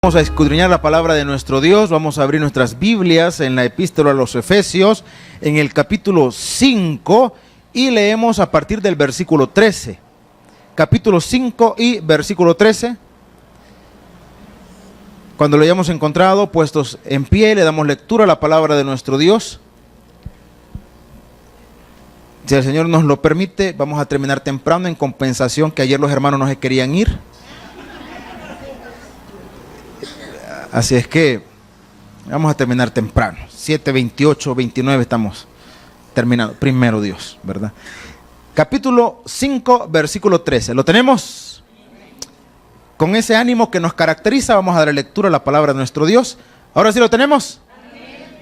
Vamos a escudriñar la palabra de nuestro Dios. Vamos a abrir nuestras Biblias en la epístola a los Efesios, en el capítulo 5, y leemos a partir del versículo 13. Capítulo 5 y versículo 13. Cuando lo hayamos encontrado, puestos en pie, le damos lectura a la palabra de nuestro Dios. Si el Señor nos lo permite, vamos a terminar temprano, en compensación que ayer los hermanos no se querían ir. Así es que vamos a terminar temprano. 7:28, 29 estamos terminando. Primero Dios, ¿verdad? Capítulo 5, versículo 13. ¿Lo tenemos? Con ese ánimo que nos caracteriza, vamos a dar lectura a la palabra de nuestro Dios. ¿Ahora sí lo tenemos?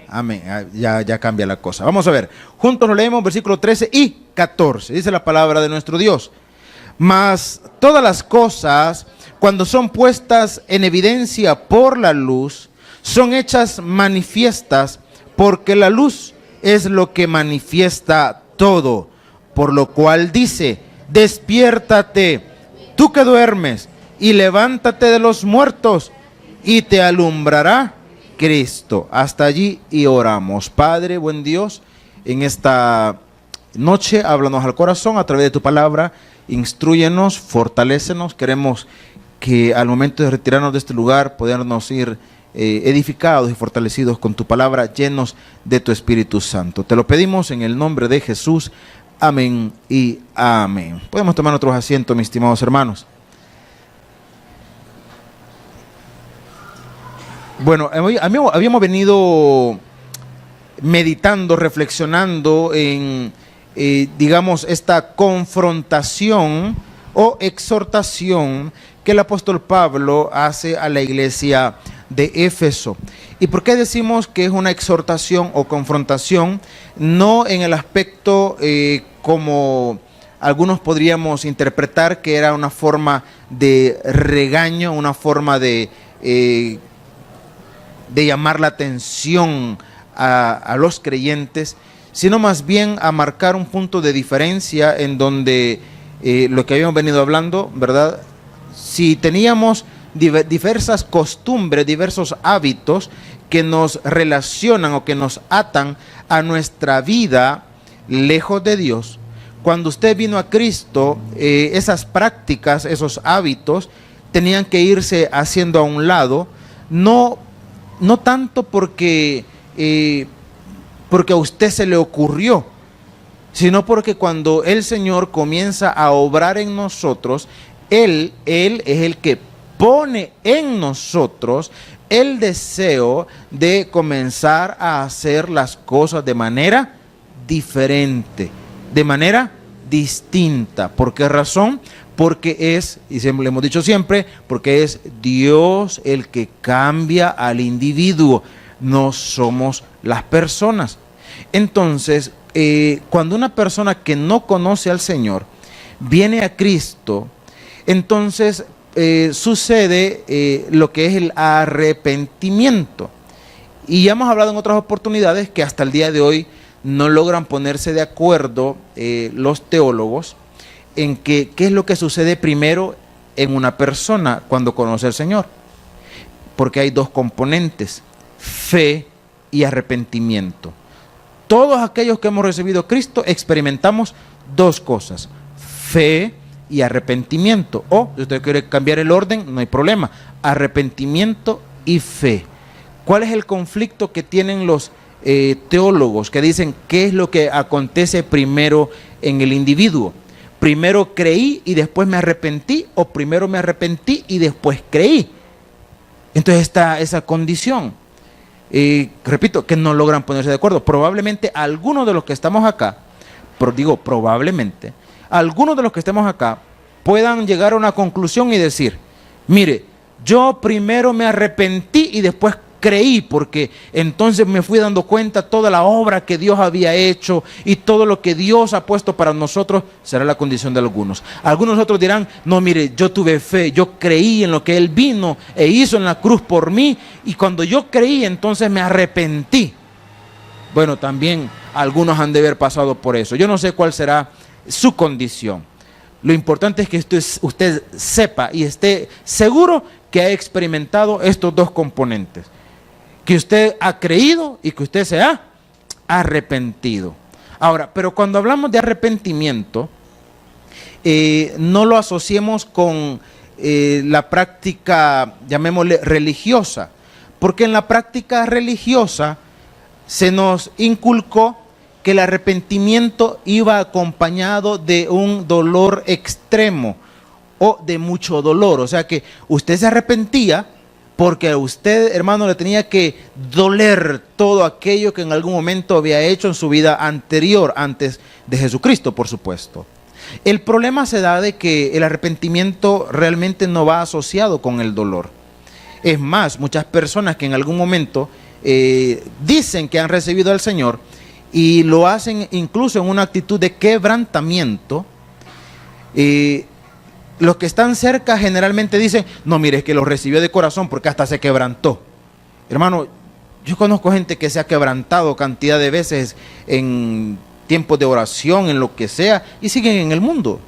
Amén. Ya cambia la cosa. Vamos a ver. Juntos lo leemos, versículo 13 y 14. Dice la palabra de nuestro Dios. Mas todas las cosas, cuando son puestas en evidencia por la luz, son hechas manifiestas, porque la luz es lo que manifiesta todo. Por lo cual dice: despiértate, tú que duermes, y levántate de los muertos, y te alumbrará Cristo. Hasta allí y oramos. Padre, buen Dios, en esta noche háblanos al corazón a través de tu palabra. Instrúyenos, fortalécenos. Queremos que al momento de retirarnos de este lugar podernos ir edificados y fortalecidos con tu palabra, llenos de tu Espíritu Santo. Te lo pedimos en el nombre de Jesús. Amén y amén. Podemos tomar otros asientos, mis estimados hermanos. Bueno, habíamos venido meditando, reflexionando en, digamos, esta confrontación o exhortación que el apóstol Pablo hace a la iglesia de Éfeso. ¿Y por qué decimos que es una exhortación o confrontación? No en el aspecto como algunos podríamos interpretar que era una forma de regaño, una forma de llamar la atención a los creyentes, sino más bien a marcar un punto de diferencia en donde lo que habíamos venido hablando, ¿verdad? Si teníamos diversas costumbres, diversos hábitos que nos relacionan o que nos atan a nuestra vida lejos de Dios, cuando usted vino a Cristo, esas prácticas, esos hábitos tenían que irse haciendo a un lado, no tanto porque a usted se le ocurrió, sino porque cuando el Señor comienza a obrar en nosotros, Él es el que pone en nosotros el deseo de comenzar a hacer las cosas de manera diferente, de manera distinta. ¿Por qué razón? Porque es, y le hemos dicho siempre, porque es Dios el que cambia al individuo, no somos las personas. Entonces, cuando una persona que no conoce al Señor viene a Cristo, entonces sucede lo que es el arrepentimiento. Y ya hemos hablado en otras oportunidades que hasta el día de hoy no logran ponerse de acuerdo los teólogos en qué es lo que sucede primero en una persona cuando conoce al Señor. Porque hay dos componentes: fe y arrepentimiento. Todos aquellos que hemos recibido a Cristo experimentamos dos cosas: fe y arrepentimiento. O si usted quiere cambiar el orden, no hay problema: arrepentimiento y fe. ¿Cuál es el conflicto que tienen los teólogos que dicen qué es lo que acontece primero en el individuo? ¿Primero creí y después me arrepentí, o primero me arrepentí y después creí? Entonces está esa condición. Repito, que no logran ponerse de acuerdo. Probablemente algunos de los que estamos acá, probablemente, algunos de los que estemos acá puedan llegar a una conclusión y decir: mire, yo primero me arrepentí y después creí, porque entonces me fui dando cuenta toda la obra que Dios había hecho y todo lo que Dios ha puesto para nosotros. Será la condición de algunos. Algunos otros dirán: no, mire, yo tuve fe, yo creí en lo que Él vino e hizo en la cruz por mí, y cuando yo creí entonces me arrepentí. Bueno, también algunos han de haber pasado por eso. Yo no sé cuál será su condición. Lo importante es que usted sepa y esté seguro que ha experimentado estos dos componentes, que usted ha creído y que usted se ha arrepentido. Ahora, pero cuando hablamos de arrepentimiento, no lo asociemos con la práctica, llamémosle religiosa, porque en la práctica religiosa se nos inculcó que el arrepentimiento iba acompañado de un dolor extremo o de mucho dolor. O sea que usted se arrepentía porque a usted, hermano, le tenía que doler todo aquello que en algún momento había hecho en su vida anterior, antes de Jesucristo, por supuesto. El problema se da de que el arrepentimiento realmente no va asociado con el dolor. Es más, muchas personas que en algún momento dicen que han recibido al Señor y lo hacen incluso en una actitud de quebrantamiento, los que están cerca generalmente dicen, no, mire, es que lo recibió de corazón porque hasta se quebrantó. Hermano, yo conozco gente que se ha quebrantado cantidad de veces en tiempos de oración, en lo que sea, y siguen en el mundo.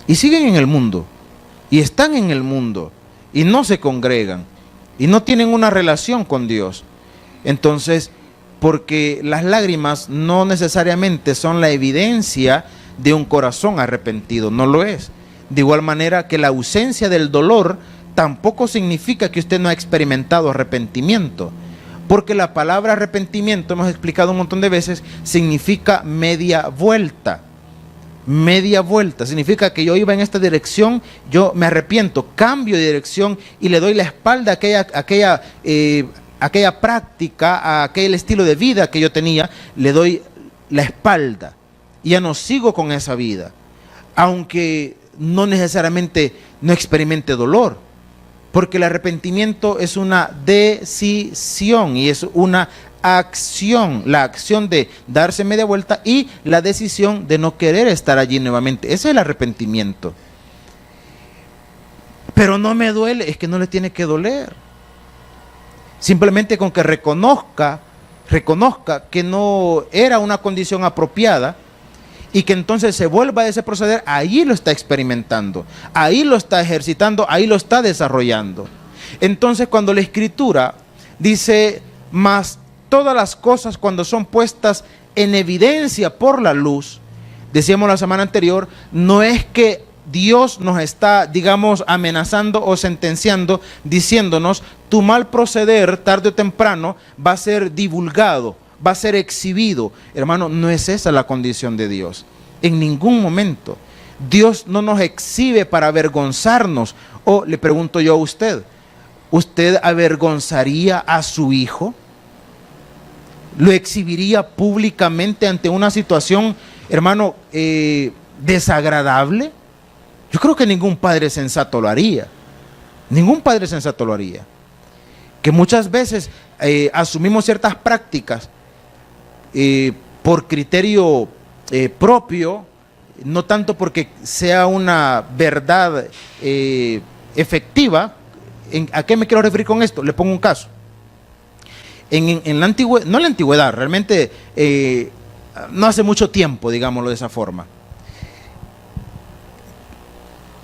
Y siguen en el mundo. Y están en el mundo. Y no se congregan. Y no tienen una relación con Dios. Entonces, porque las lágrimas no necesariamente son la evidencia de un corazón arrepentido, no lo es. De igual manera que la ausencia del dolor tampoco significa que usted no ha experimentado arrepentimiento, porque la palabra arrepentimiento, hemos explicado un montón de veces, significa media vuelta. Media vuelta significa que yo iba en esta dirección, yo me arrepiento, cambio de dirección y le doy la espalda a aquella práctica, a aquel estilo de vida que yo tenía, le doy la espalda y ya no sigo con esa vida, aunque no necesariamente no experimente dolor, porque el arrepentimiento es una decisión y es una acción, la acción de darse media vuelta y la decisión de no querer estar allí nuevamente. Ese es el arrepentimiento. Pero no me duele, es que no le tiene que doler. Simplemente con que reconozca que no era una condición apropiada y que entonces se vuelva a ese proceder, ahí lo está experimentando, ahí lo está ejercitando, ahí lo está desarrollando. Entonces cuando la Escritura dice, mas todas las cosas cuando son puestas en evidencia por la luz, decíamos la semana anterior, no es que Dios nos está, digamos, amenazando o sentenciando, diciéndonos, tu mal proceder tarde o temprano va a ser divulgado, va a ser exhibido. Hermano, no es esa la condición de Dios. En ningún momento. Dios no nos exhibe para avergonzarnos. O le pregunto yo a usted, ¿usted avergonzaría a su hijo? ¿Lo exhibiría públicamente ante una situación, hermano, desagradable? Yo creo que ningún padre sensato lo haría. Ningún padre sensato lo haría. Que muchas veces asumimos ciertas prácticas por criterio propio, no tanto porque sea una verdad efectiva. ¿A qué me quiero referir con esto? Le pongo un caso. En la antigüedad, no en la antigüedad, realmente no hace mucho tiempo, digámoslo de esa forma.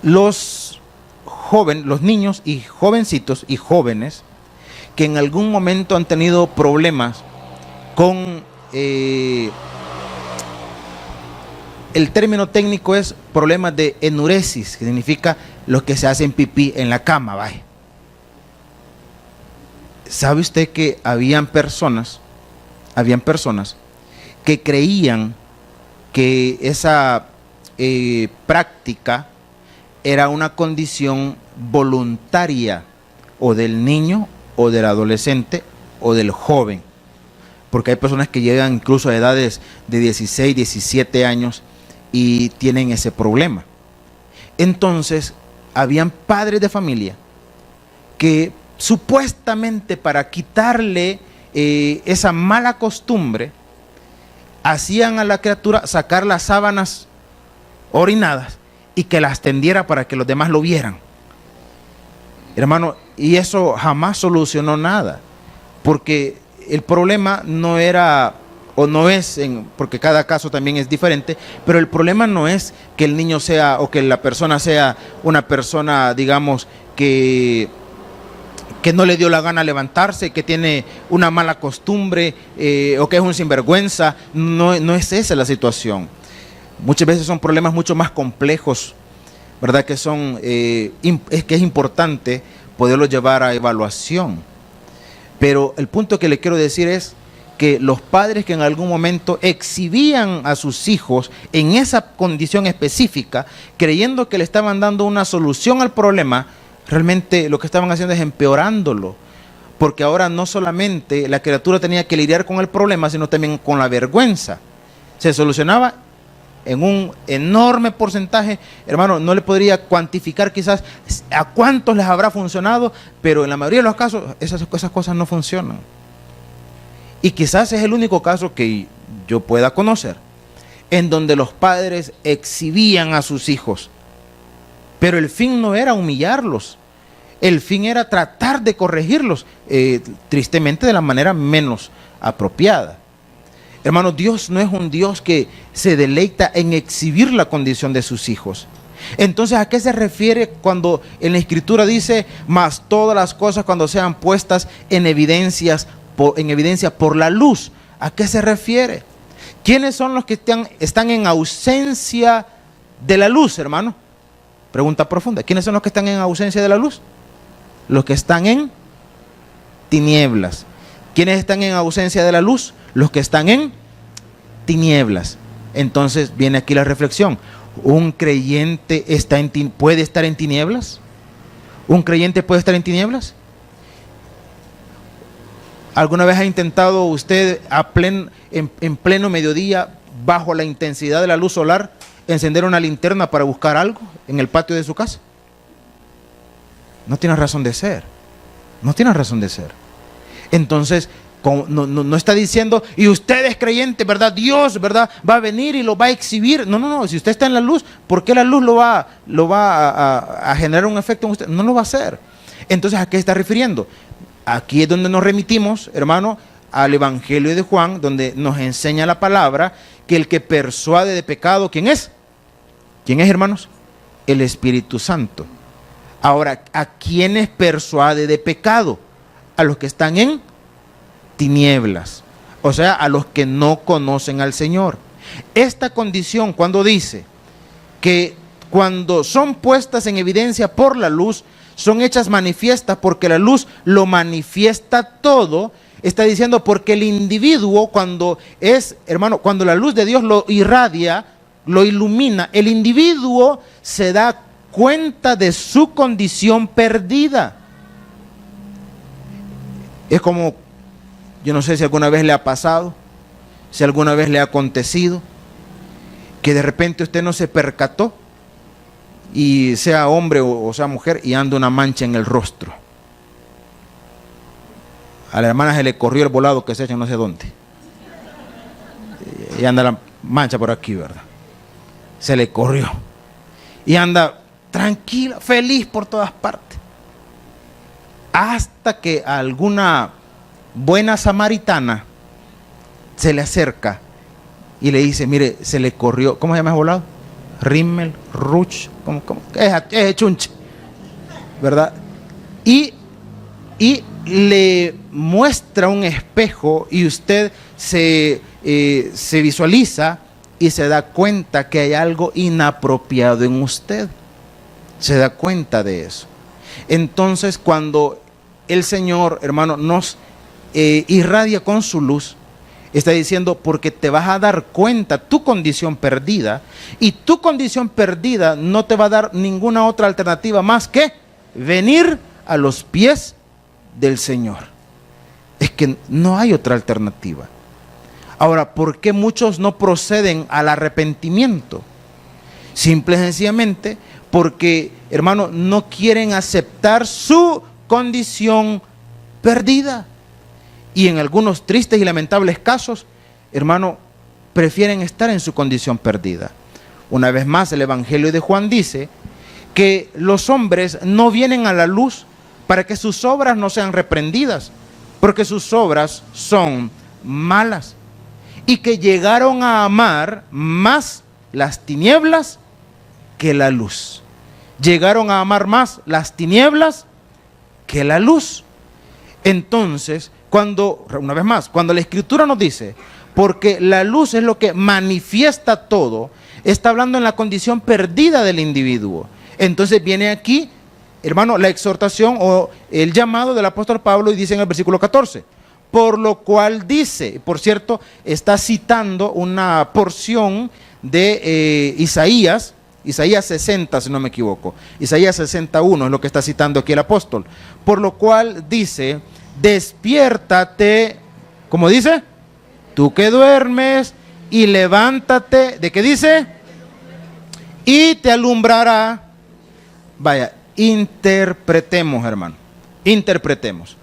Los niños y jovencitos y jóvenes que en algún momento han tenido problemas con, el término técnico es problemas de enuresis, que significa los que se hacen pipí en la cama, vaya. ¿Sabe usted que habían personas que creían que esa práctica era una condición voluntaria o del niño o del adolescente o del joven? Porque hay personas que llegan incluso a edades de 16, 17 años y tienen ese problema. Entonces, habían padres de familia que supuestamente para quitarle esa mala costumbre, hacían a la criatura sacar las sábanas orinadas y que las tendiera para que los demás lo vieran. Hermano, y eso jamás solucionó nada, porque el problema no era o no es, porque cada caso también es diferente, pero el problema no es que el niño sea o que la persona sea una persona, digamos, que no le dio la gana levantarse, que tiene una mala costumbre o que es un sinvergüenza. No es esa la situación. Muchas veces son problemas mucho más complejos, ¿verdad? Que es importante poderlos llevar a evaluación. Pero el punto que le quiero decir es que los padres que en algún momento exhibían a sus hijos en esa condición específica, creyendo que le estaban dando una solución al problema, realmente lo que estaban haciendo es empeorándolo, porque ahora no solamente la criatura tenía que lidiar con el problema, sino también con la vergüenza. Se solucionaba en un enorme porcentaje, hermano, no le podría cuantificar quizás a cuántos les habrá funcionado, pero en la mayoría de los casos esas cosas no funcionan. Y quizás es el único caso que yo pueda conocer en donde los padres exhibían a sus hijos, pero el fin no era humillarlos, el fin era tratar de corregirlos, tristemente de la manera menos apropiada. Hermano, Dios no es un Dios que se deleita en exhibir la condición de sus hijos. Entonces, ¿a qué se refiere cuando en la Escritura dice, mas todas las cosas cuando sean puestas en evidencia por la luz? ¿A qué se refiere? ¿Quiénes son los que están en ausencia de la luz, hermano? Pregunta profunda. ¿Quiénes son los que están en ausencia de la luz? Los que están en tinieblas. ¿Quiénes están en ausencia de la luz? Los que están en tinieblas. Entonces viene aquí la reflexión. ¿Un creyente puede estar en tinieblas? ¿Un creyente puede estar en tinieblas? ¿Alguna vez ha intentado usted en pleno mediodía, bajo la intensidad de la luz solar, encender una linterna para buscar algo en el patio de su casa? No tiene razón de ser. No tiene razón de ser. Entonces, no está diciendo, y usted es creyente, ¿verdad? Dios, ¿verdad? Va a venir y lo va a exhibir. No. Si usted está en la luz, ¿por qué la luz lo va a generar un efecto en usted? No lo va a hacer. Entonces, ¿a qué está refiriendo? Aquí es donde nos remitimos, hermano, al Evangelio de Juan, donde nos enseña la palabra que el que persuade de pecado, ¿quién es? ¿Quién es, hermanos? El Espíritu Santo. Ahora, ¿a quiénes persuade de pecado? A los que están en tinieblas, o sea, a los que no conocen al Señor. Esta condición, cuando dice que cuando son puestas en evidencia por la luz, son hechas manifiestas porque la luz lo manifiesta todo, está diciendo porque el individuo cuando la luz de Dios lo irradia, lo ilumina, el individuo se da cuenta de su condición perdida. Es como, yo no sé si alguna vez le ha pasado, si alguna vez le ha acontecido, que de repente usted no se percató, y sea hombre o sea mujer, y anda una mancha en el rostro. A la hermana se le corrió el volado que se echa no sé dónde. Y anda la mancha por aquí, ¿verdad? Se le corrió. Y anda tranquila, feliz por todas partes. Hasta que alguna buena samaritana se le acerca y le dice, mire, se le corrió, ¿cómo se llama ese volado? Rimmel, Ruch, ¿cómo? Es chunche, ¿verdad? Y le muestra un espejo y usted se visualiza y se da cuenta que hay algo inapropiado en usted. Se da cuenta de eso. Entonces, cuando el Señor, hermano, nos irradia con su luz, está diciendo porque te vas a dar cuenta tu condición perdida, y tu condición perdida no te va a dar ninguna otra alternativa más que venir a los pies del Señor. Es que no hay otra alternativa. Ahora, ¿por qué muchos no proceden al arrepentimiento? Simple y sencillamente porque, hermano, no quieren aceptar su condición perdida. Y en algunos tristes y lamentables casos, hermano, prefieren estar en su condición perdida. Una vez más, el Evangelio de Juan dice que los hombres no vienen a la luz para que sus obras no sean reprendidas, porque sus obras son malas. y que llegaron a amar más las tinieblas que la luz. Llegaron a amar más las tinieblas que la luz. Entonces, una vez más, cuando la Escritura nos dice, porque la luz es lo que manifiesta todo, está hablando en la condición perdida del individuo. Entonces viene aquí, hermano, la exhortación o el llamado del apóstol Pablo, y dice en el versículo 14, por lo cual dice, por cierto, está citando una porción de Isaías 60, si no me equivoco. Isaías 61 es lo que está citando aquí el apóstol. Por lo cual dice, despiértate, ¿cómo dice? Tú que duermes, y levántate, ¿de qué dice? Y te alumbrará. Vaya, interpretemos, hermano, interpretemos.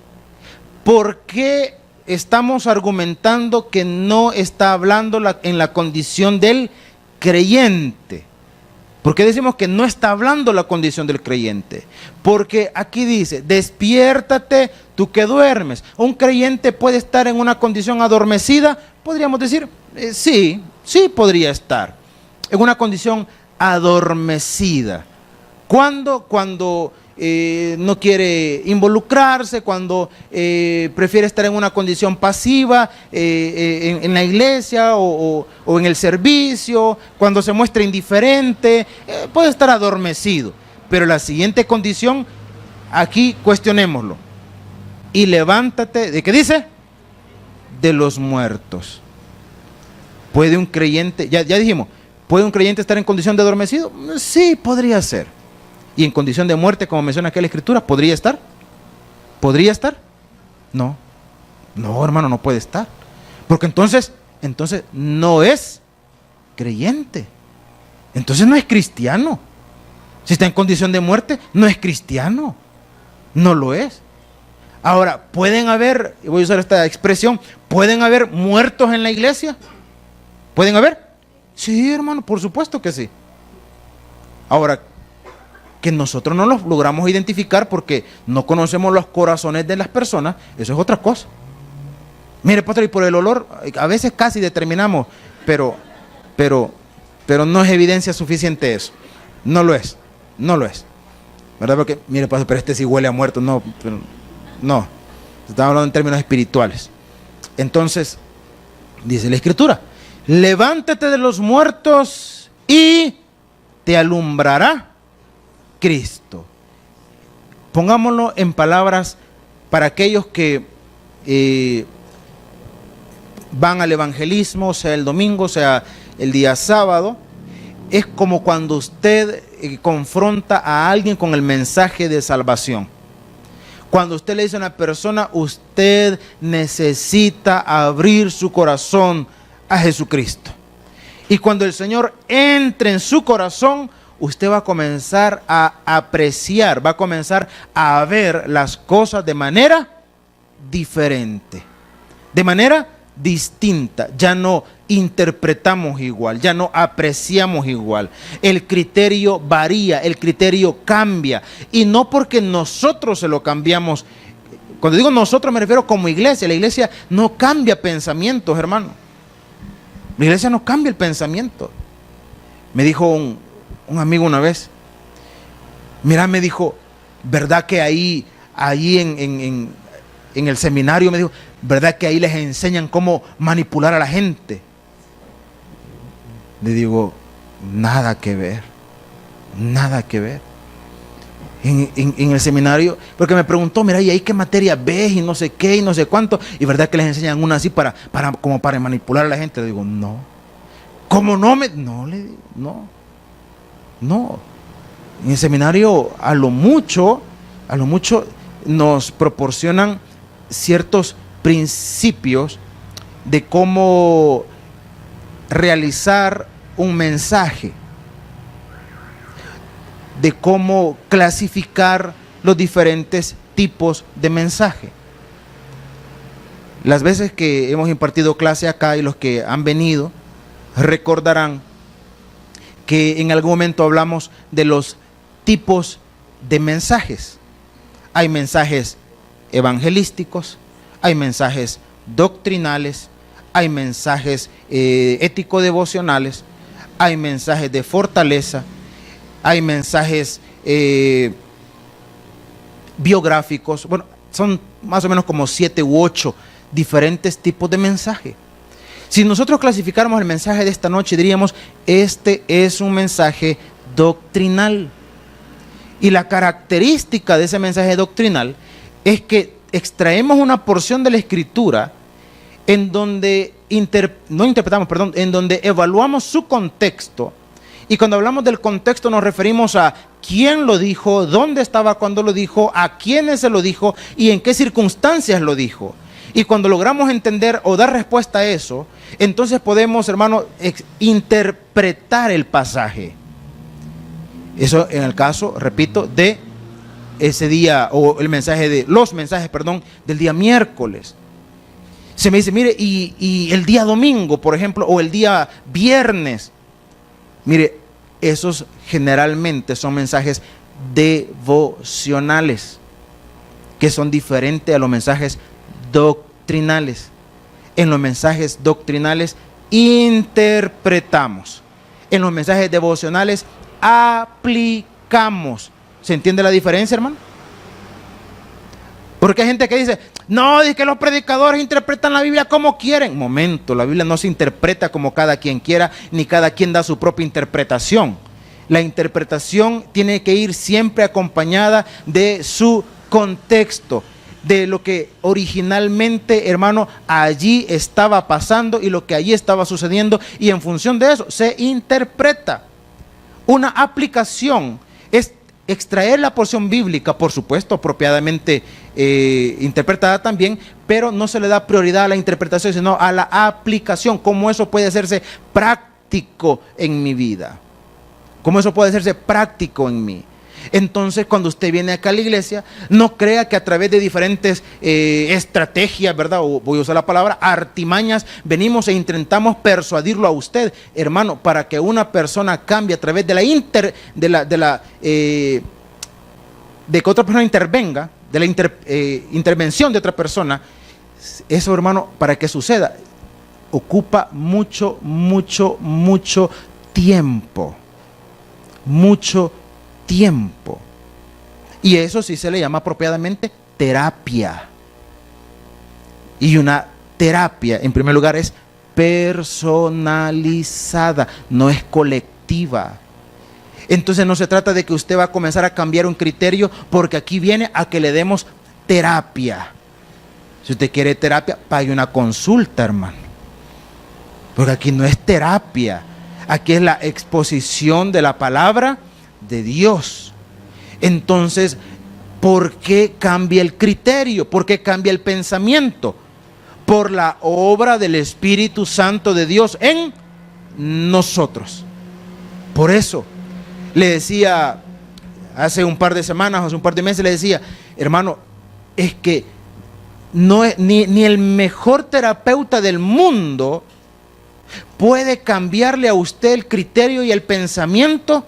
¿Por qué estamos argumentando que no está hablando en la condición del creyente? ¿Por qué decimos que no está hablando la condición del creyente? Porque aquí dice, despiértate tú que duermes. ¿Un creyente puede estar en una condición adormecida? Podríamos decir, sí podría estar en una condición adormecida. ¿Cuándo? Cuando no quiere involucrarse, cuando prefiere estar en una condición pasiva en la iglesia o en el servicio, cuando se muestra indiferente, puede estar adormecido. Pero la siguiente condición, aquí cuestionémoslo. Y levántate, ¿de qué dice? De los muertos. ¿Puede un creyente, ya dijimos, ¿puede un creyente estar en condición de adormecido? Sí, podría ser. Y en condición de muerte, como menciona aquí la Escritura, ¿podría estar? ¿Podría estar? No, hermano, no puede estar. Porque entonces no es creyente. Entonces no es cristiano. Si está en condición de muerte, no es cristiano. No lo es. Ahora, ¿pueden haber, voy a usar esta expresión, ¿pueden haber muertos en la iglesia? ¿Pueden haber? Sí, hermano, por supuesto que sí. Ahora, que nosotros no los logramos identificar porque no conocemos los corazones de las personas, eso es otra cosa. Mire, pastor, y por el olor, a veces casi determinamos, pero no es evidencia suficiente eso. No lo es. ¿Verdad? Porque, mire, pastor, pero este sí huele a muerto. No, estamos hablando en términos espirituales. Entonces, dice la Escritura, levántate de los muertos y te alumbrará Cristo. Pongámoslo en palabras para aquellos que van al evangelismo, sea el domingo, sea el día sábado. Es como cuando usted confronta a alguien con el mensaje de salvación. Cuando usted le dice a una persona, usted necesita abrir su corazón a Jesucristo. Y cuando el Señor entre en su corazón, usted va a comenzar a apreciar, va a comenzar a ver las cosas de manera diferente, de manera distinta. Ya no interpretamos igual, ya no apreciamos igual. El criterio varía, el criterio cambia. Y no porque nosotros se lo cambiamos. Cuando digo nosotros me refiero como iglesia. La iglesia no cambia pensamientos, hermano. La iglesia no cambia el pensamiento. Me dijo un amigo una vez, mira, me dijo, ¿verdad que ahí en el seminario, me dijo, ¿verdad que ahí les enseñan cómo manipular a la gente? Le digo, nada que ver. En el seminario, porque me preguntó, mira, ¿y ahí qué materia ves? Y no sé qué, y no sé cuánto. Y verdad que les enseñan una así como para manipular a la gente. Le digo, no. ¿Cómo no? No, le digo, no. En el seminario a lo mucho nos proporcionan ciertos principios de cómo realizar un mensaje, de cómo clasificar los diferentes tipos de mensaje. Las veces que hemos impartido clase acá y los que han venido recordarán que en algún momento hablamos de los tipos de mensajes. Hay mensajes evangelísticos, hay mensajes doctrinales, hay mensajes ético-devocionales, hay mensajes de fortaleza, hay mensajes biográficos. Bueno, son más o menos como 7 u 8 diferentes tipos de mensaje. Si nosotros clasificáramos el mensaje de esta noche, diríamos, este es un mensaje doctrinal. Y la característica de ese mensaje doctrinal es que extraemos una porción de la Escritura en donde en donde evaluamos su contexto. Y cuando hablamos del contexto nos referimos a quién lo dijo, dónde estaba cuando lo dijo, a quiénes se lo dijo y en qué circunstancias lo dijo. Y cuando logramos entender o dar respuesta a eso, entonces podemos, hermano, interpretar el pasaje. Eso en el caso, repito, de ese día, o los mensajes del día miércoles. Se me dice, mire, y el día domingo, por ejemplo, o el día viernes. Mire, esos generalmente son mensajes devocionales, que son diferentes a los mensajes doctrinales. En los mensajes doctrinales interpretamos. En los mensajes devocionales aplicamos. ¿Se entiende la diferencia, hermano? Porque hay gente que dice, no, es que los predicadores interpretan la Biblia como quieren. Momento, la Biblia no se interpreta como cada quien quiera, ni cada quien da su propia interpretación. La interpretación tiene que ir siempre acompañada de su contexto, de lo que originalmente, hermano, allí estaba pasando y lo que allí estaba sucediendo, y en función de eso se interpreta. Una aplicación es extraer la porción bíblica, por supuesto, apropiadamente interpretada también, pero no se le da prioridad a la interpretación, sino a la aplicación, cómo eso puede hacerse práctico en mi vida, cómo eso puede hacerse práctico en mí. Entonces, cuando usted viene acá a la iglesia, no crea que a través de diferentes estrategias, ¿verdad? O voy a usar la palabra artimañas, venimos e intentamos persuadirlo a usted, hermano, para que una persona cambie a través de de que otra persona intervenga, de la intervención de otra persona. Eso, hermano, para que suceda, ocupa mucho tiempo. Mucho tiempo. Y eso sí se le llama apropiadamente terapia. Y una terapia, en primer lugar, es personalizada, no es colectiva. Entonces no se trata de que usted va a comenzar a cambiar un criterio, porque aquí viene a que le demos terapia. Si usted quiere terapia, pague una consulta, hermano. Porque aquí no es terapia, aquí es la exposición de la palabra de Dios. Entonces, ¿por qué cambia el criterio? ¿Por qué cambia el pensamiento? Por la obra del Espíritu Santo de Dios en nosotros. Por eso le decía hace un par de semanas, hace un par de meses, le decía, hermano, es que no es, ni el mejor terapeuta del mundo puede cambiarle a usted el criterio y el pensamiento,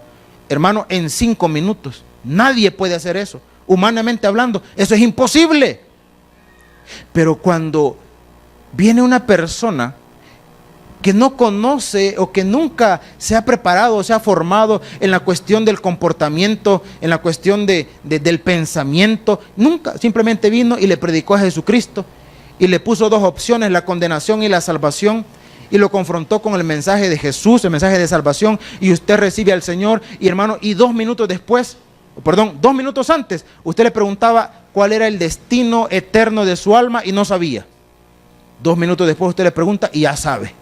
hermano, en 5 minutos. Nadie puede hacer eso. Humanamente hablando, eso es imposible. Pero cuando viene una persona que no conoce o que nunca se ha preparado o se ha formado en la cuestión del comportamiento, en la cuestión del pensamiento, nunca, simplemente vino y le predicó a Jesucristo y le puso 2 opciones, la condenación y la salvación, y lo confrontó con el mensaje de Jesús, el mensaje de salvación, y usted recibe al Señor, y hermano, y 2 minutos antes, usted le preguntaba cuál era el destino eterno de su alma y no sabía. 2 minutos después usted le pregunta y ya sabe.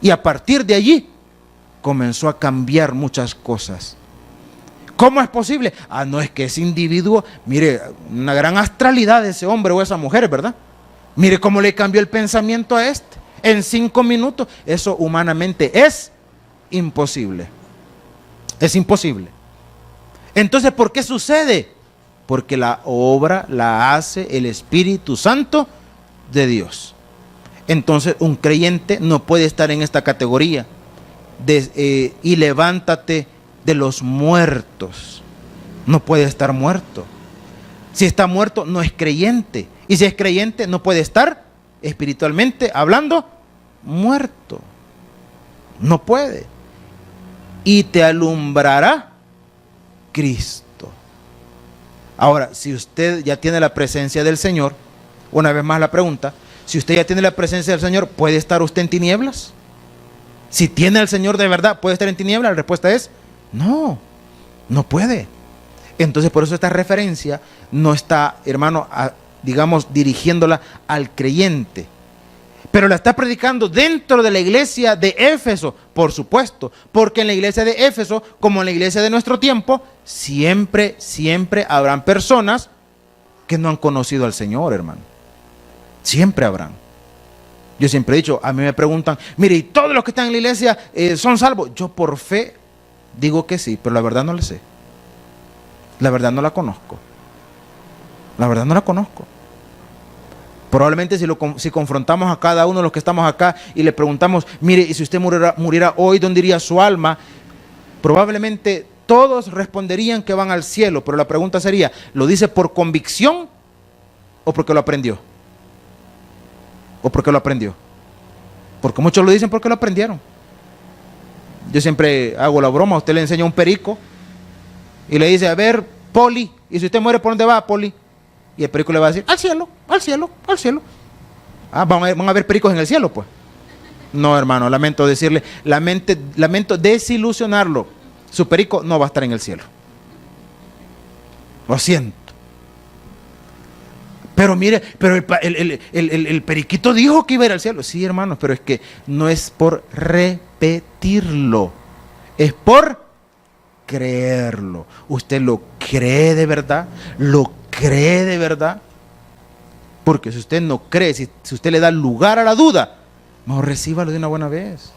Y a partir de allí comenzó a cambiar muchas cosas. ¿Cómo es posible? No, es que ese individuo, mire, una gran astralidad de ese hombre o esa mujer, ¿verdad? Mire cómo le cambió el pensamiento a este en 5 minutos. Eso humanamente es imposible. Es imposible. Entonces, ¿por qué sucede? Porque la obra la hace el Espíritu Santo de Dios. Entonces, un creyente no puede estar en esta categoría y levántate de los muertos. No puede estar muerto. Si está muerto, no es creyente. Y si es creyente, no puede estar, espiritualmente hablando, muerto. No puede. Y te alumbrará Cristo. Ahora, si usted ya tiene la presencia del Señor, una vez más la pregunta, si usted ya tiene la presencia del Señor, ¿puede estar usted en tinieblas? Si tiene al Señor de verdad, ¿puede estar en tinieblas? La respuesta es no, no puede. Entonces por eso esta referencia no está, hermano, digamos, dirigiéndola al creyente, pero la está predicando dentro de la iglesia de Éfeso, por supuesto, porque en la iglesia de Éfeso, como en la iglesia de nuestro tiempo, siempre habrán personas que no han conocido al Señor, hermano. Siempre habrán. Yo siempre he dicho, a mí me preguntan, mire, ¿y todos los que están en la iglesia son salvos? Yo por fe digo que sí, pero la verdad no la sé. La verdad no la conozco. La verdad no la conozco. Probablemente si confrontamos a cada uno de los que estamos acá y le preguntamos, mire, y si usted muriera hoy, ¿dónde iría su alma? Probablemente todos responderían que van al cielo, pero la pregunta sería, ¿lo dice por convicción o porque lo aprendió? ¿O porque lo aprendió? Porque muchos lo dicen porque lo aprendieron. Yo siempre hago la broma, usted le enseña un perico y le dice, a ver, Poli, y si usted muere, ¿por dónde va, Poli? Y el perico le va a decir, al cielo, al cielo, al cielo. Ah, van a haber pericos en el cielo, pues. No, hermano, lamento decirle, lamento desilusionarlo. Su perico no va a estar en el cielo. Lo siento. Pero mire, pero el periquito dijo que iba a ir al cielo. Sí, hermanos, pero es que no es por repetirlo, es por creerlo. ¿Usted lo cree de verdad? ¿Lo cree de verdad? Porque si usted no cree, si usted le da lugar a la duda, mejor recíbalo de una buena vez.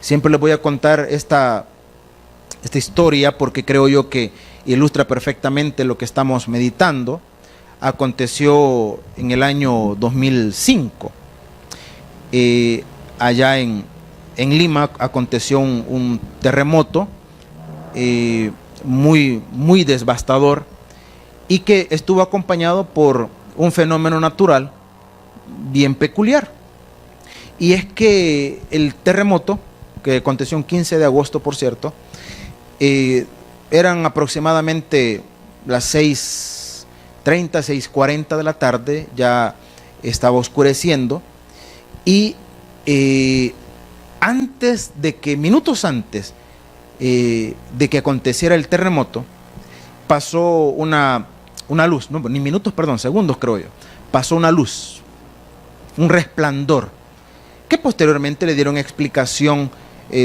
Siempre les voy a contar esta historia porque creo yo que ilustra perfectamente lo que estamos meditando. Aconteció en el año 2005. Allá en Lima aconteció un terremoto muy devastador y que estuvo acompañado por un fenómeno natural bien peculiar. Y es que el terremoto, que aconteció un 15 de agosto, por cierto, eran aproximadamente las 6:30, 6:40 de la tarde, ya estaba oscureciendo, y minutos antes de que aconteciera el terremoto, pasó una luz, no, ni minutos, perdón, segundos creo yo, pasó una luz, un resplandor, que posteriormente le dieron explicación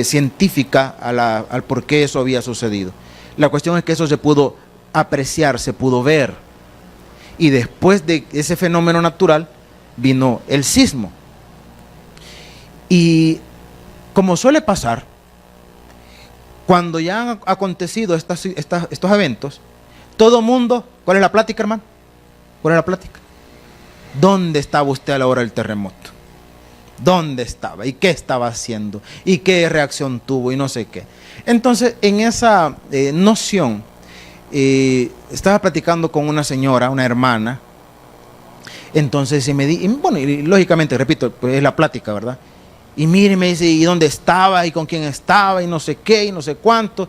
científica al por qué eso había sucedido. La cuestión es que eso se pudo apreciar, se pudo ver, y después de ese fenómeno natural vino el sismo. Y como suele pasar, cuando ya han acontecido estos eventos, todo mundo, ¿cuál es la plática, hermano? ¿Cuál es la plática? ¿Dónde estaba usted a la hora del terremoto? ¿Dónde estaba? ¿Y qué estaba haciendo? ¿Y qué reacción tuvo? Y no sé qué. Entonces, en esa noción, estaba platicando con una señora, una hermana. Entonces, y lógicamente, repito, pues es la plática, ¿verdad? Y mire, me dice, ¿y dónde estaba? ¿Y con quién estaba? Y no sé qué, y no sé cuánto.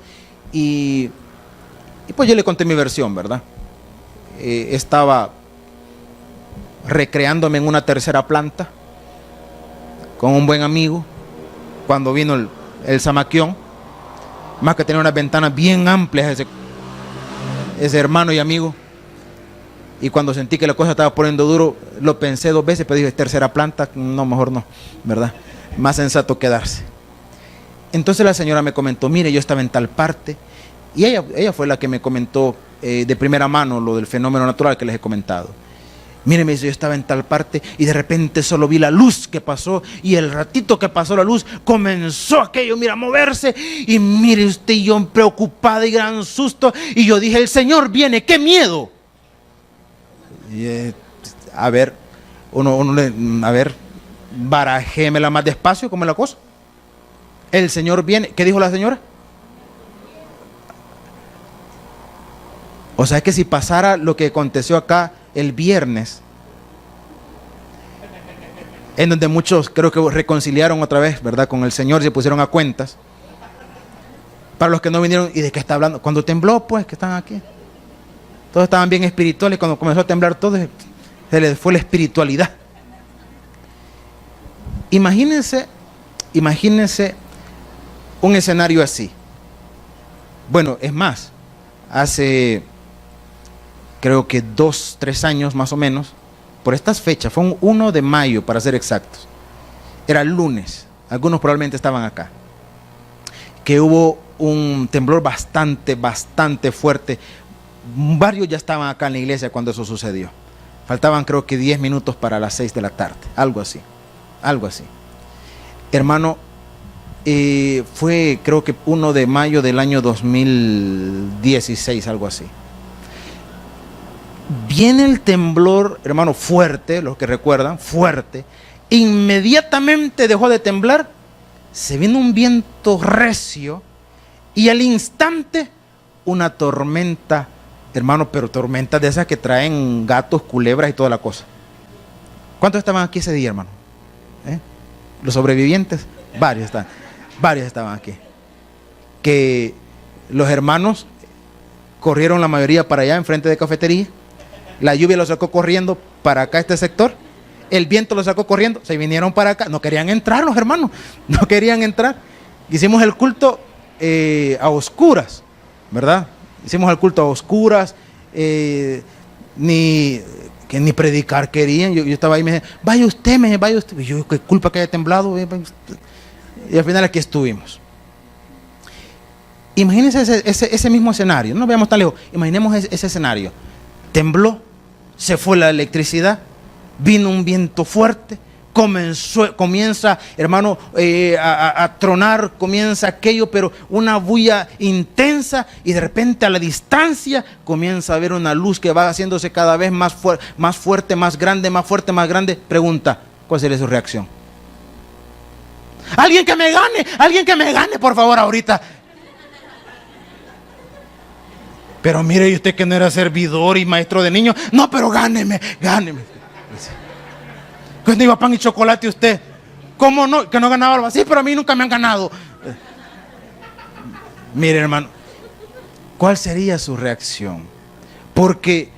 Y pues yo le conté mi versión, ¿verdad? Estaba recreándome en una tercera planta con un buen amigo cuando vino el zamaquión, más que tenía unas ventanas bien amplias ese hermano y amigo, y cuando sentí que la cosa estaba poniendo duro, lo pensé 2 veces, pero dije, tercera planta, no, mejor no, ¿verdad? Más sensato quedarse. Entonces la señora me comentó, mire, yo estaba en tal parte, y ella fue la que me comentó de primera mano lo del fenómeno natural que les he comentado. Mire, me dice, yo estaba en tal parte y de repente solo vi la luz que pasó, y el ratito que pasó la luz comenzó aquello, mira, a moverse, y mire usted, y yo preocupada y gran susto, y yo dije, el Señor viene, ¡qué miedo! Y, a ver, barajémela más despacio, ¿cómo es la cosa? El Señor viene, ¿qué dijo la señora? O sea que si pasara lo que aconteció acá el viernes, en donde muchos creo que reconciliaron otra vez, ¿verdad?, con el Señor y se pusieron a cuentas. Para los que no vinieron, ¿y de qué está hablando? Cuando tembló, pues, que están aquí. Todos estaban bien espirituales, cuando comenzó a temblar todo, se les fue la espiritualidad. Imagínense un escenario así. Bueno, es más, hace creo que 2, 3 años más o menos, por estas fechas, fue un 1 de mayo para ser exactos, era lunes, algunos probablemente estaban acá, que hubo un temblor bastante fuerte. Varios ya estaban acá en la iglesia cuando eso sucedió. Faltaban creo que 10 minutos para las 6 de la tarde, algo así. Hermano, fue creo que 1 de mayo del año 2016, algo así. Viene el temblor, hermano, fuerte, los que recuerdan, fuerte. Inmediatamente dejó de temblar, se vino un viento recio y al instante una tormenta, hermano, pero tormentas de esas que traen gatos, culebras y toda la cosa. ¿Cuántos estaban aquí ese día, hermano? Los sobrevivientes, varios estaban aquí. Que los hermanos corrieron la mayoría para allá, enfrente de cafetería. La lluvia los sacó corriendo para acá, este sector. El viento los sacó corriendo, se vinieron para acá. No querían entrar los hermanos, no querían entrar. Hicimos el culto a oscuras, ¿verdad? Hicimos el culto a oscuras, ni predicar querían. Yo estaba ahí y me dije, vaya usted. Y yo, qué culpa que haya temblado. Y al final aquí estuvimos. Imagínense ese mismo escenario, no veamos tan lejos. Imaginemos ese escenario. Tembló, se fue la electricidad, vino un viento fuerte, comienza, hermano, a tronar, comienza aquello, pero una bulla intensa, y de repente a la distancia comienza a ver una luz que va haciéndose cada vez más fuerte, más grande, más fuerte, más grande. Pregunta, ¿cuál sería su reacción? Alguien que me gane, por favor, ahorita. Pero mire, y usted que no era servidor y maestro de niños, no, pero gáneme. Que no iba pan y chocolate usted. ¿Cómo no? Que no ganaba algo así, pero a mí nunca me han ganado. Mire, hermano, ¿cuál sería su reacción? Porque,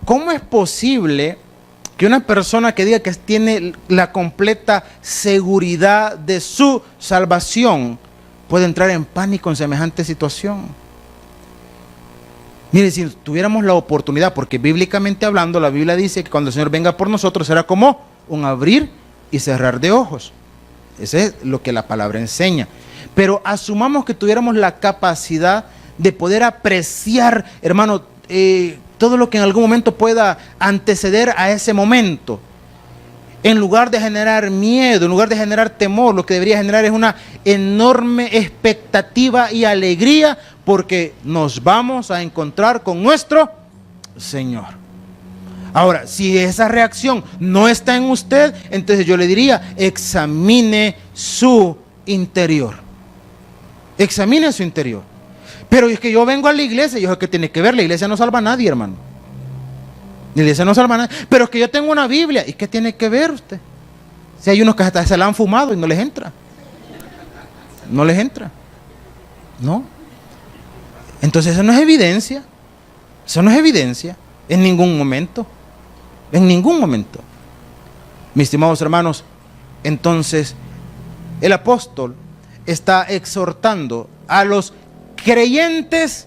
¿cómo es posible que una persona que diga que tiene la completa seguridad de su salvación pueda entrar en pánico en semejante situación? Mire, si tuviéramos la oportunidad, porque bíblicamente hablando, la Biblia dice que cuando el Señor venga por nosotros será como un abrir y cerrar de ojos. Eso es lo que la palabra enseña. Pero asumamos que tuviéramos la capacidad de poder apreciar, hermano, todo lo que en algún momento pueda anteceder a ese momento. En lugar de generar miedo, en lugar de generar temor, lo que debería generar es una enorme expectativa y alegría, porque nos vamos a encontrar con nuestro Señor. Ahora, si esa reacción no está en usted, entonces yo le diría, examine su interior. Examine su interior. Pero es que yo vengo a la iglesia, y yo, ¿qué tiene que ver? La iglesia no salva a nadie, hermano. La iglesia no salva a nadie. Pero es que yo tengo una Biblia, ¿y qué tiene que ver usted? Si hay unos que hasta se la han fumado y no les entra. No les entra. No. Entonces eso no es evidencia. Eso no es evidencia en ningún momento. En ningún momento. Mis estimados hermanos, entonces el apóstol está exhortando a los creyentes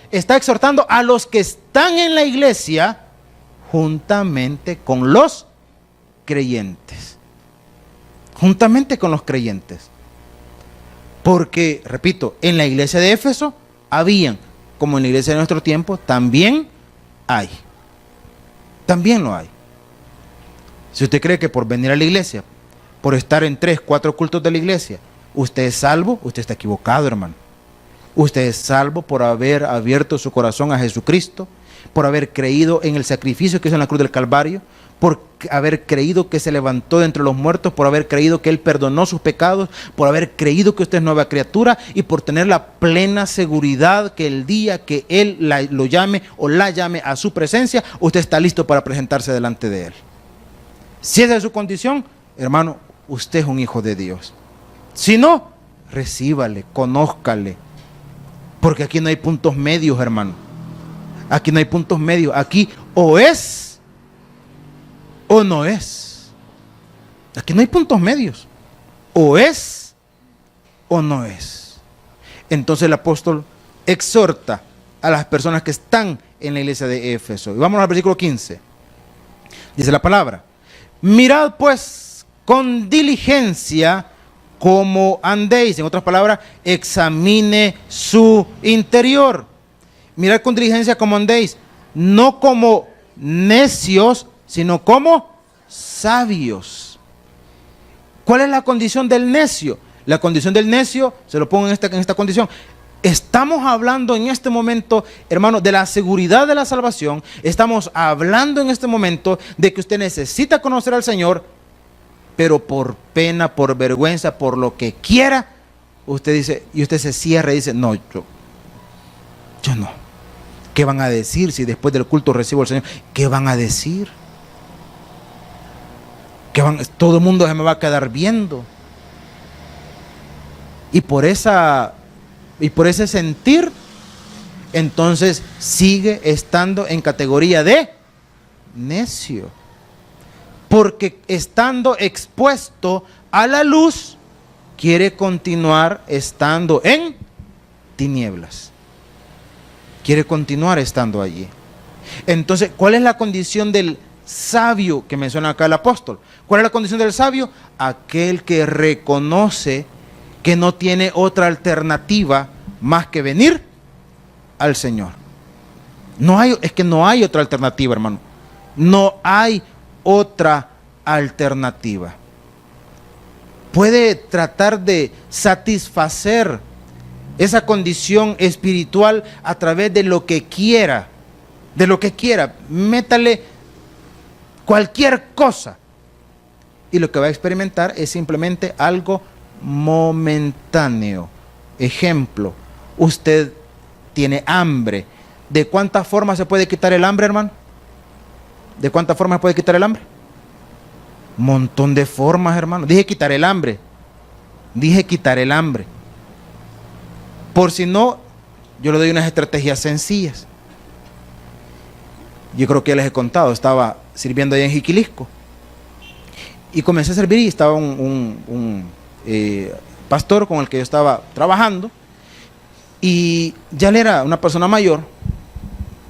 está exhortando a los que están en la iglesia juntamente con los creyentes. Juntamente con los creyentes. Porque, repito, en la iglesia de Éfeso habían, como en la iglesia de nuestro tiempo, también hay. También lo hay. Si usted cree que por venir a la iglesia, por estar en 3, 4 cultos de la iglesia, usted es salvo, usted está equivocado, hermano. Usted es salvo por haber abierto su corazón a Jesucristo, por haber creído en el sacrificio que hizo en la cruz del Calvario, por haber creído que se levantó de entre los muertos, por haber creído que Él perdonó sus pecados, por haber creído que usted es nueva criatura y por tener la plena seguridad que el día que Él lo llame o la llame a su presencia, usted está listo para presentarse delante de Él. Si esa es su condición, hermano, usted es un hijo de Dios. Si no, recíbale, conózcale. Porque aquí no hay puntos medios, hermano. Aquí no hay puntos medios. Aquí o es o no es. Aquí no hay puntos medios. O es o no es. Entonces el apóstol exhorta a las personas que están en la iglesia de Éfeso. Y vamos al versículo 15. Dice la palabra: mirad pues con diligencia cómo andéis. En otras palabras, examine su interior. Mirad con diligencia cómo andéis, no como necios, sino como sabios. ¿Cuál es la condición del necio? La condición del necio, se lo pongo en esta condición. Estamos hablando en este momento, hermano, de la seguridad de la salvación. Estamos hablando en este momento de que usted necesita conocer al Señor, pero por pena, por vergüenza, por lo que quiera, usted dice, y usted se cierra y dice, no, yo no. ¿Qué van a decir si después del culto recibo al Señor? ¿Qué van a decir? Todo el mundo se me va a quedar viendo. Y por ese sentir, entonces sigue estando en categoría de necio. Porque estando expuesto a la luz, quiere continuar estando en tinieblas. Quiere continuar estando allí. Entonces, ¿cuál es la condición del sabio que menciona acá el apóstol? ¿Cuál es la condición del sabio? Aquel que reconoce que no tiene otra alternativa más que venir al Señor. Es que no hay otra alternativa, hermano. No hay otra alternativa. Puede tratar de satisfacer esa condición espiritual a través de lo que quiera, métale cualquier cosa, y lo que va a experimentar es simplemente algo momentáneo. Ejemplo, usted tiene hambre. ¿De cuántas formas se puede quitar el hambre, hermano? ¿De cuántas formas se puede quitar el hambre? Montón de formas, hermano. Dije quitar el hambre. Por si no, yo le doy unas estrategias sencillas. Yo creo que ya les he contado, estaba sirviendo allá en Jiquilisco y comencé a servir, y estaba un pastor con el que yo estaba trabajando, y ya él era una persona mayor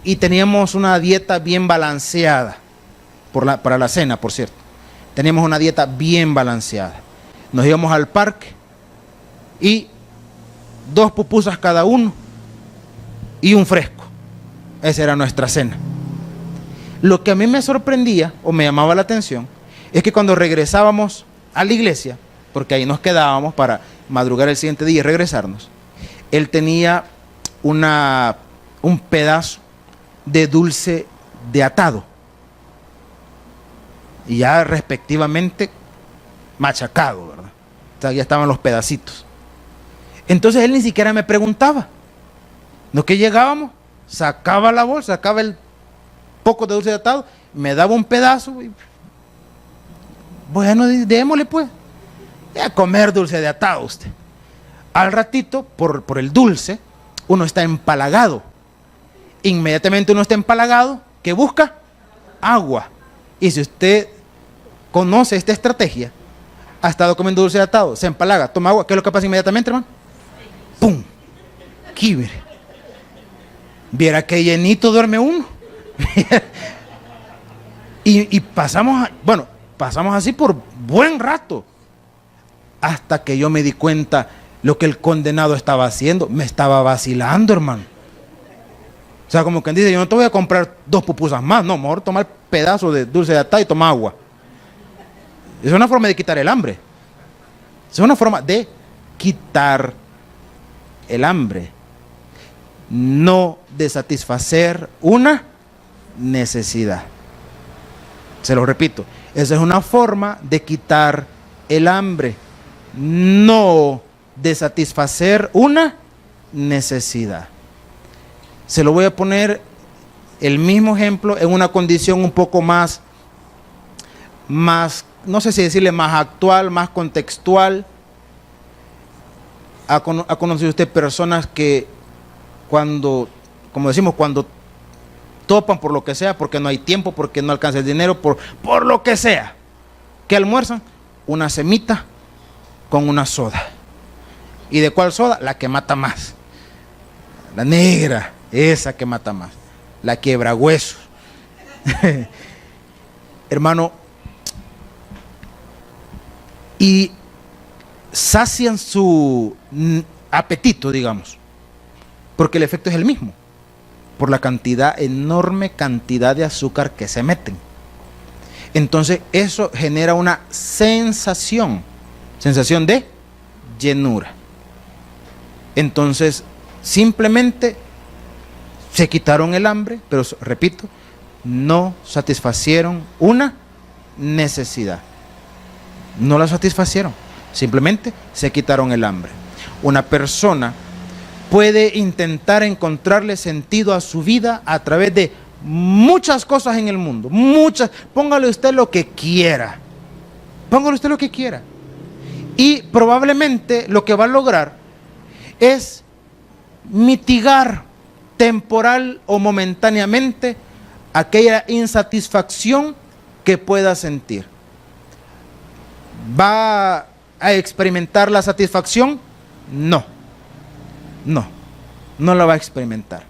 y teníamos una dieta bien balanceada para la cena, por cierto. Teníamos una dieta bien balanceada. Nos íbamos al parque y 2 pupusas cada uno y un fresco. Esa era nuestra cena. Lo que a mí me sorprendía o me llamaba la atención es que cuando regresábamos a la iglesia, porque ahí nos quedábamos para madrugar el siguiente día y regresarnos, él tenía un pedazo de dulce de atado, y ya respectivamente machacado, ¿verdad? O sea, ya estaban los pedacitos. Entonces él ni siquiera me preguntaba. No, que llegábamos, sacaba la bolsa, sacaba el poco de dulce de atado, me daba un pedazo y bueno, démosle pues, a comer dulce de atado usted. Al ratito, por el dulce, uno está empalagado. Inmediatamente uno está empalagado, ¿qué busca? Agua. Y si usted conoce esta estrategia, ha estado comiendo dulce de atado, se empalaga, toma agua, ¿qué es lo que pasa inmediatamente, hermano? ¡Pum! ¡Quibre! Viera que llenito duerme uno. y pasamos así por buen rato, hasta que yo me di cuenta lo que el condenado estaba haciendo. Me estaba vacilando, hermano. O sea, como quien dice, yo no te voy a comprar 2 pupusas más, no, mejor tomar pedazo de dulce de atado y toma agua. Es una forma de quitar el hambre. Es una forma de quitar el hambre, no de satisfacer una necesidad. Se lo repito, esa es una forma de quitar el hambre, no de satisfacer una necesidad. Se lo voy a poner el mismo ejemplo en una condición un poco más más, no sé si decirle más actual, más contextual. ¿Ha conocido usted personas que cuando, como decimos, cuando topan por lo que sea, porque no hay tiempo, porque no alcanza el dinero, por lo que sea, que almuerzan? Una semita con una soda. ¿Y de cuál soda? La que mata más. La negra, esa que mata más. La quiebrahuesos. Hermano, y sacian su apetito, digamos, porque el efecto es el mismo, por la enorme cantidad de azúcar que se meten. Entonces eso genera una sensación de llenura. Entonces simplemente se quitaron el hambre, pero repito, no satisfacieron una necesidad. No la satisfacieron, simplemente se quitaron el hambre. Una persona puede intentar encontrarle sentido a su vida a través de muchas cosas en el mundo, muchas. Póngale usted lo que quiera, póngale usted lo que quiera, y probablemente lo que va a lograr es mitigar temporal o momentáneamente aquella insatisfacción que pueda sentir. ¿Va a experimentar la satisfacción? No la va a experimentar.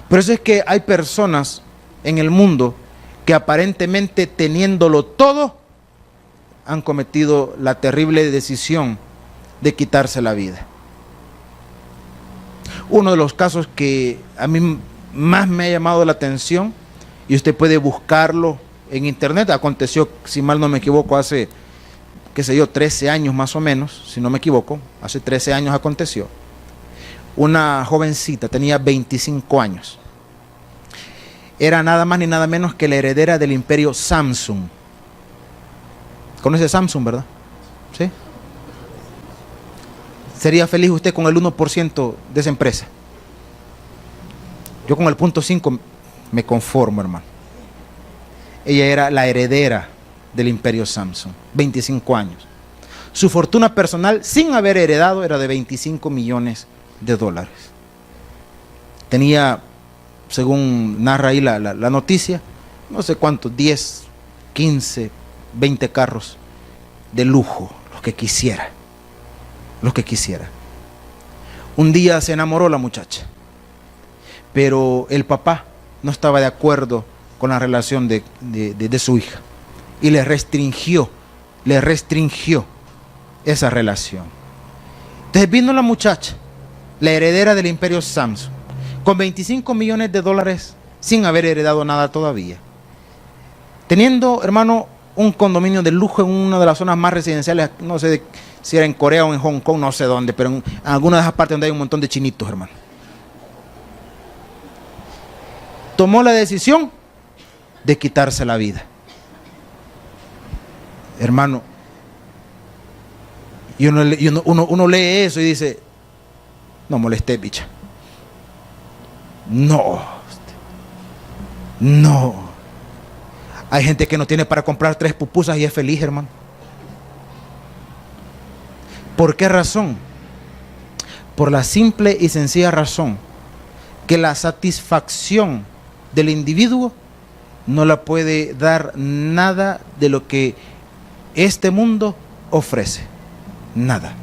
Por eso es que hay personas en el mundo que aparentemente teniéndolo todo, han cometido la terrible decisión de quitarse la vida. Uno de los casos que a mí más me ha llamado la atención, y usted puede buscarlo en internet, aconteció, si mal no me equivoco, hace, 13 años más o menos, si no me equivoco, hace 13 años aconteció. Una jovencita, tenía 25 años. Era nada más ni nada menos que la heredera del imperio Samsung. ¿Conoce Samsung, verdad? ¿Sí? ¿Sería feliz usted con el 1% de esa empresa? Yo con el 0.5 me conformo, hermano. Ella era la heredera del imperio Samsung, 25 años. Su fortuna personal, sin haber heredado, era de $25 millones. Tenía, según narra ahí la noticia, no sé cuántos, 10, 15, 20 carros de lujo, los que quisiera. Un día se enamoró la muchacha, pero el papá no estaba de acuerdo con la relación de su hija y le restringió esa relación. Entonces vino la muchacha, la heredera del imperio Samsung, con $25 millones sin haber heredado nada todavía, teniendo, hermano, un condominio de lujo en una de las zonas más residenciales, no sé si era en Corea o en Hong Kong, no sé dónde, pero en alguna de esas partes donde hay un montón de chinitos, hermano. Tomó la decisión de quitarse la vida. Hermano, y uno lee eso y dice, no molesté, bicha. No. Hay gente que no tiene para comprar 3 pupusas y es feliz, hermano. ¿Por qué razón? Por la simple y sencilla razón que la satisfacción del individuo no la puede dar nada de lo que este mundo ofrece. Nada.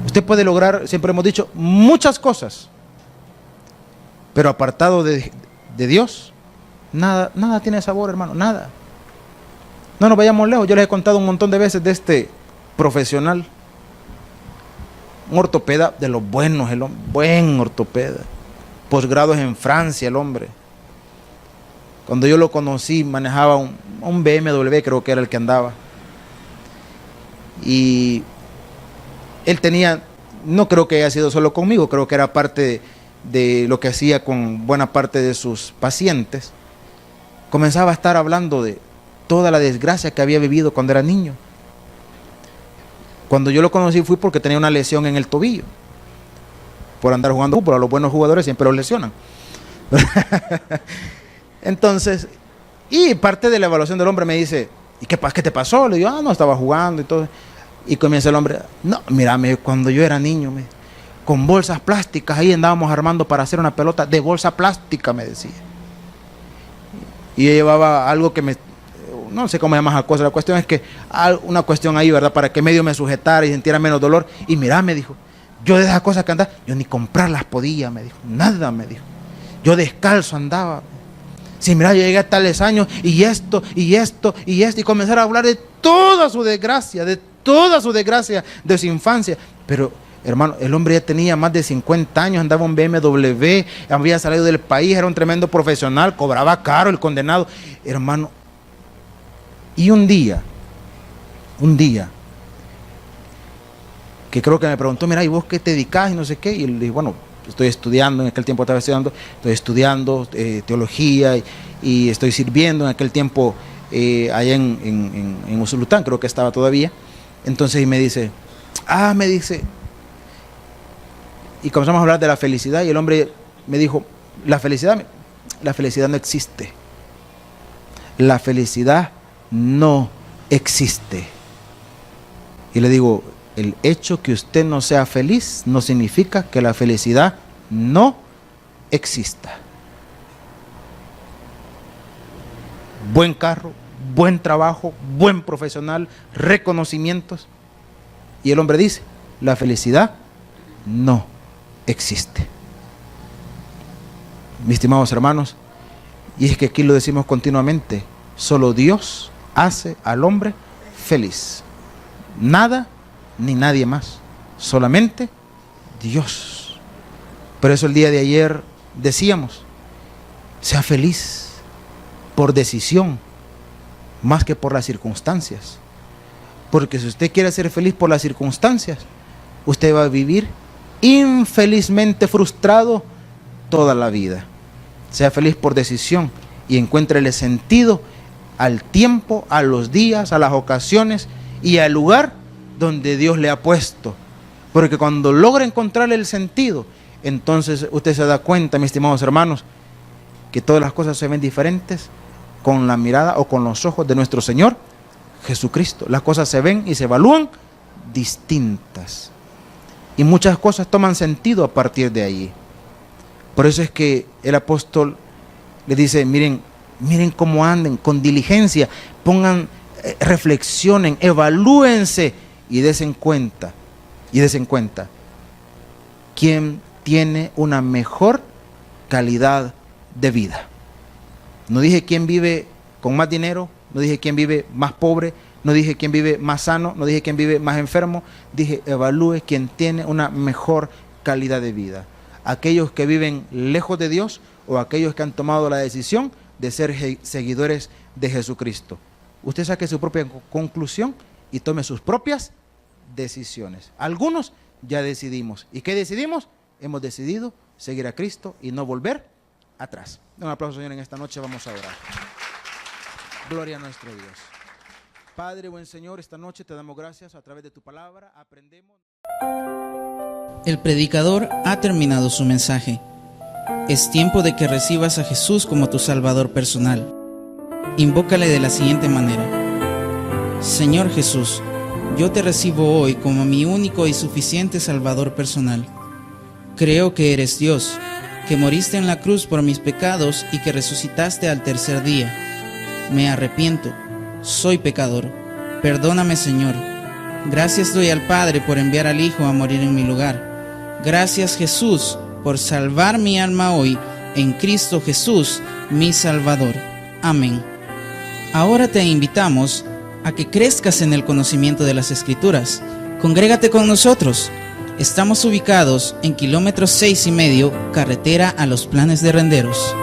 Usted puede lograr, siempre hemos dicho, muchas cosas, pero apartado de Dios, nada tiene sabor, hermano, nada. No nos vayamos lejos. Yo les he contado un montón de veces de este profesional, un ortopeda de los buenos, buen ortopeda, posgrados en Francia el hombre. Cuando yo lo conocí manejaba un BMW, creo que era el que andaba, y él tenía, no creo que haya sido solo conmigo, creo que era parte de lo que hacía con buena parte de sus pacientes. Comenzaba a estar hablando de toda la desgracia que había vivido cuando era niño. Cuando yo lo conocí fui porque tenía una lesión en el tobillo, por andar jugando fútbol. A los buenos jugadores siempre los lesionan. Entonces, Y parte de la evaluación del hombre me dice, ¿y qué te pasó? Le digo, no, estaba jugando y todo. Y comienza el hombre, no, mírame, cuando yo era niño, con bolsas plásticas, ahí andábamos armando para hacer una pelota de bolsa plástica, me decía. Y yo llevaba algo que no sé cómo llamas la cosa, la cuestión es que una cuestión ahí, ¿verdad? Para que medio me sujetara y sintiera menos dolor. Y mira, me dijo, yo de esas cosas que andaba, yo ni comprarlas podía, me dijo, nada, me dijo. Yo descalzo andaba. Sí, mira, yo llegué a tales años y esto, y comenzar a hablar de toda su desgracia, de su infancia. Pero, hermano, el hombre ya tenía más de 50 años, andaba en BMW, había salido del país, era un tremendo profesional, cobraba caro el condenado. Hermano, y un día, que creo que me preguntó, mira, ¿y vos qué te dedicás? Y no sé qué, y le dije, bueno, estoy estudiando, en aquel tiempo estaba estudiando teología y estoy sirviendo en aquel tiempo allá en Usulután, creo que estaba todavía. Entonces y me dice, y comenzamos a hablar de la felicidad y el hombre me dijo, la felicidad no existe. La felicidad no existe. Y le digo, el hecho que usted no sea feliz no significa que la felicidad no exista. Buen carro, buen trabajo, buen profesional, reconocimientos. Y el hombre dice, la felicidad no existe. Mis estimados hermanos, y es que aquí lo decimos continuamente, solo Dios hace al hombre feliz. Nada ni nadie más, solamente Dios. Por eso el día de ayer decíamos, sea feliz por decisión, más que por las circunstancias. Porque si usted quiere ser feliz por las circunstancias, usted va a vivir infelizmente frustrado toda la vida. Sea feliz por decisión y encuéntrele sentido al tiempo, a los días, a las ocasiones y al lugar donde Dios le ha puesto. Porque cuando logra encontrarle el sentido, entonces usted se da cuenta, mis estimados hermanos, que todas las cosas se ven diferentes con la mirada o con los ojos de nuestro Señor Jesucristo. Las cosas se ven y se evalúan distintas. Y muchas cosas toman sentido a partir de allí. Por eso es que el apóstol le dice, miren cómo anden, con diligencia, pongan, reflexionen, evalúense y desen cuenta, quién tiene una mejor calidad de vida. No dije quién vive con más dinero, no dije quién vive más pobre, no dije quién vive más sano, no dije quién vive más enfermo, dije evalúe quién tiene una mejor calidad de vida. Aquellos que viven lejos de Dios o aquellos que han tomado la decisión de ser seguidores de Jesucristo. Usted saque su propia conclusión y tome sus propias decisiones. Algunos ya decidimos. ¿Y qué decidimos? Hemos decidido seguir a Cristo y no volver atrás. Un aplauso, Señor, en esta noche vamos a orar. Gloria a nuestro Dios. Padre, buen Señor, esta noche te damos gracias a través de tu palabra. Aprendemos. El predicador ha terminado su mensaje. Es tiempo de que recibas a Jesús como tu Salvador personal. Invócale de la siguiente manera: Señor Jesús, yo te recibo hoy como mi único y suficiente Salvador personal. Creo que eres Dios, que moriste en la cruz por mis pecados y que resucitaste al tercer día. Me arrepiento, soy pecador. Perdóname, Señor. Gracias doy al Padre por enviar al Hijo a morir en mi lugar. Gracias, Jesús, por salvar mi alma hoy en Cristo Jesús, mi Salvador. Amén. Ahora te invitamos a que crezcas en el conocimiento de las Escrituras. Congrégate con nosotros. Estamos ubicados en kilómetro 6,5, carretera a Los Planes de Renderos.